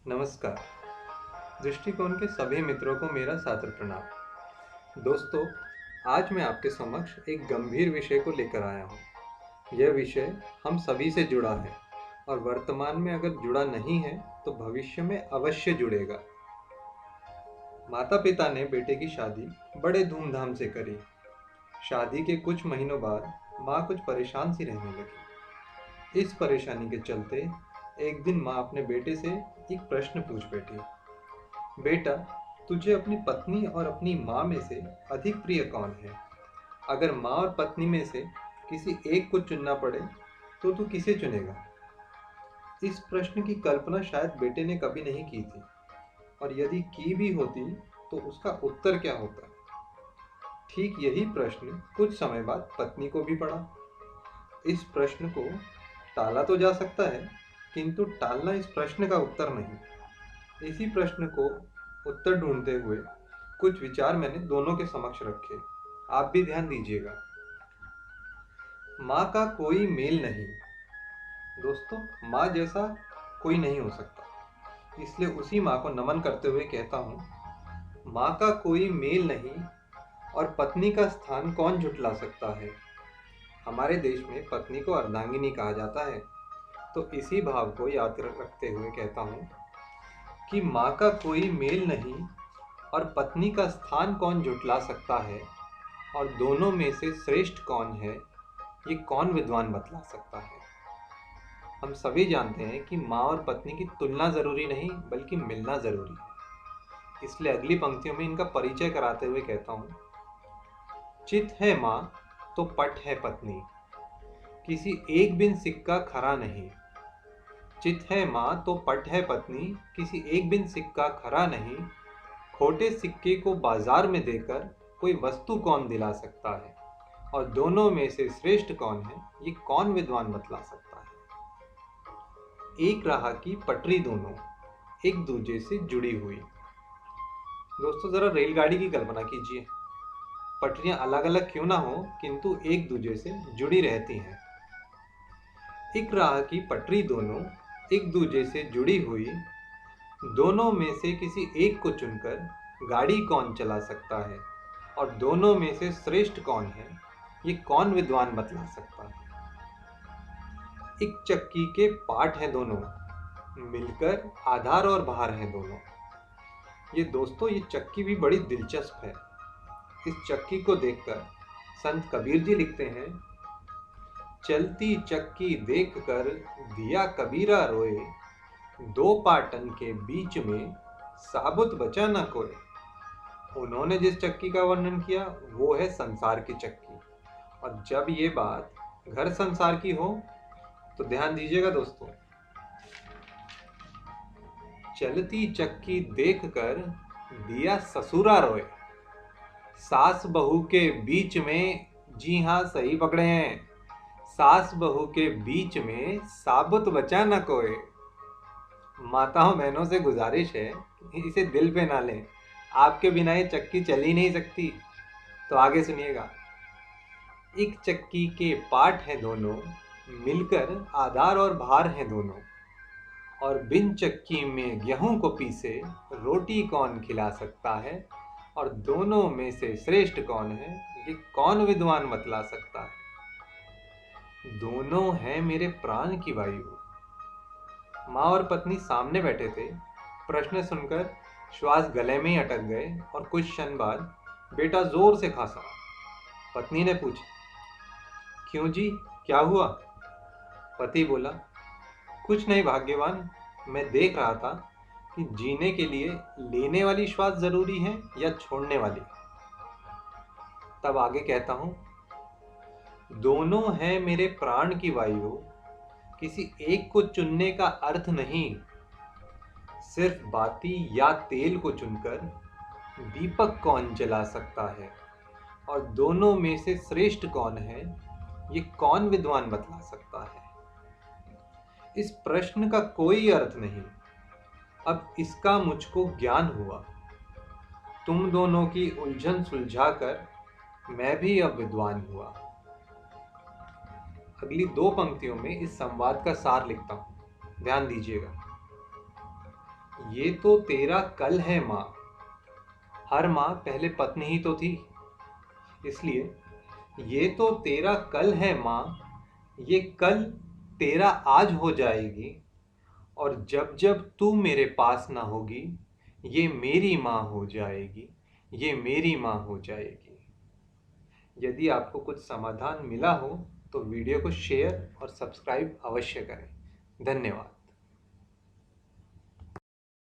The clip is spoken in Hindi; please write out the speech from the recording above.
नमस्कार। दृष्टिकोण के सभी मित्रों को मेरा सादर प्रणाम। दोस्तों, आज मैं आपके समक्ष एक गंभीर विषय को लेकर आया हूँ। यह विषय हम सभी से जुड़ा है और वर्तमान में अगर जुड़ा नहीं है तो भविष्य में अवश्य जुड़ेगा। माता पिता ने बेटे की शादी बड़े धूमधाम से करी। शादी के कुछ महीनों बाद माँ कुछ परेशान सी रहने लगी। इस परेशानी के चलते एक दिन माँ अपने बेटे से एक प्रश्न पूछ बैठी। बेटा, तुझे अपनी पत्नी और अपनी माँ में से अधिक प्रिय कौन है? अगर माँ और पत्नी में से किसी एक को चुनना पड़े तो तू किसे चुनेगा? इस प्रश्न की कल्पना शायद बेटे ने कभी नहीं की थी, और यदि की भी होती तो उसका उत्तर क्या होता। ठीक यही प्रश्न कुछ समय बाद पत्नी को भी पड़ा। इस प्रश्न को टाला तो जा सकता है, किंतु टालना इस प्रश्न का उत्तर नहीं। इसी प्रश्न को उत्तर ढूंढते हुए कुछ विचार मैंने दोनों के समक्ष रखे। आप भी ध्यान दीजिएगा। माँ का कोई मेल नहीं। दोस्तों, माँ जैसा कोई नहीं हो सकता, इसलिए उसी माँ को नमन करते हुए कहता हूँ, माँ का कोई मेल नहीं और पत्नी का स्थान कौन झुठला सकता है। हमारे देश में पत्नी को अर्धांगिनी कहा जाता है, तो इसी भाव को याद रखते हुए कहता हूँ कि माँ का कोई मेल नहीं और पत्नी का स्थान कौन जुटला सकता है, और दोनों में से श्रेष्ठ कौन है, ये कौन विद्वान बतला सकता है। हम सभी जानते हैं कि माँ और पत्नी की तुलना जरूरी नहीं बल्कि मिलना जरूरी है। इसलिए अगली पंक्तियों में इनका परिचय कराते हुए कहता हूँ, चित है माँ तो पट है पत्नी, किसी एक बिन सिक्का खरा नहीं। चित है माँ तो पट है पत्नी, किसी एक बिन सिक्का खरा नहीं। खोटे सिक्के को बाजार में देकर कोई वस्तु कौन दिला सकता है, और दोनों में से श्रेष्ठ कौन है, ये कौन विद्वान बतला सकता है। एक राह की पटरी दोनों एक दूजे से जुड़ी हुई। दोस्तों, जरा रेलगाड़ी की कल्पना कीजिए। पटरियां अलग अलग क्यों ना हो, किंतु एक दूजे से जुड़ी रहती हैं। एक राह की पटरी दोनों एक दूजे से जुड़ी हुई, दोनों में से किसी एक को चुनकर गाड़ी कौन चला सकता है, और दोनों में से श्रेष्ठ कौन है, ये कौन विद्वान बतला सकता है। एक चक्की के पार्ट हैं दोनों, मिलकर आधार और भार हैं दोनों। ये दोस्तों, ये चक्की भी बड़ी दिलचस्प है। इस चक्की को देखकर संत कबीर जी लिखते हैं, चलती चक्की देख कर दिया कबीरा रोए, दो पाटन के बीच में साबुत बचा न कोई। उन्होंने जिस चक्की का वर्णन किया वो है संसार की चक्की, और जब ये बात घर संसार की हो तो ध्यान दीजिएगा दोस्तों, चलती चक्की देख कर दिया ससुरा रोए, सास बहू के बीच में, जी हाँ सही पकड़े हैं, सास बहू के बीच में साबुत बचा न कोई। माताओं बहनों से गुजारिश है, इसे दिल पे ना लें। आपके बिना ये चक्की चल ही नहीं सकती। तो आगे सुनिएगा, एक चक्की के पार्ट हैं दोनों, मिलकर आधार और भार हैं दोनों, और बिन चक्की में गेहूं को पीसे रोटी कौन खिला सकता है, और दोनों में से श्रेष्ठ कौन है, ये कौन विद्वान बतला सकता है। दोनों हैं मेरे प्राण की वायु। माँ और पत्नी सामने बैठे थे। प्रश्न सुनकर श्वास गले में ही अटक गए, और कुछ क्षण बाद बेटा जोर से खांसा। पत्नी ने पूछा, क्यों जी, क्या हुआ? पति बोला, कुछ नहीं भाग्यवान, मैं देख रहा था कि जीने के लिए लेने वाली श्वास जरूरी है या छोड़ने वाली। तब आगे कहता हूं, दोनों हैं मेरे प्राण की वायु, किसी एक को चुनने का अर्थ नहीं। सिर्फ बाती या तेल को चुनकर दीपक कौन जला सकता है, और दोनों में से श्रेष्ठ कौन है, ये कौन विद्वान बतला सकता है। इस प्रश्न का कोई अर्थ नहीं, अब इसका मुझको ज्ञान हुआ। तुम दोनों की उलझन सुलझाकर मैं भी अब विद्वान हुआ। अगली दो पंक्तियों में इस संवाद का सार लिखता हूं, ध्यान दीजिएगा। ये तो तेरा कल है माँ। हर माँ पहले पत्नी ही तो थी, इसलिए ये तो तेरा कल है माँ, ये कल तेरा आज हो जाएगी। और जब जब तू मेरे पास ना होगी, ये मेरी माँ हो जाएगी, ये मेरी माँ हो जाएगी। यदि आपको कुछ समाधान मिला हो तो वीडियो को शेयर और सब्सक्राइब अवश्य करें। धन्यवाद।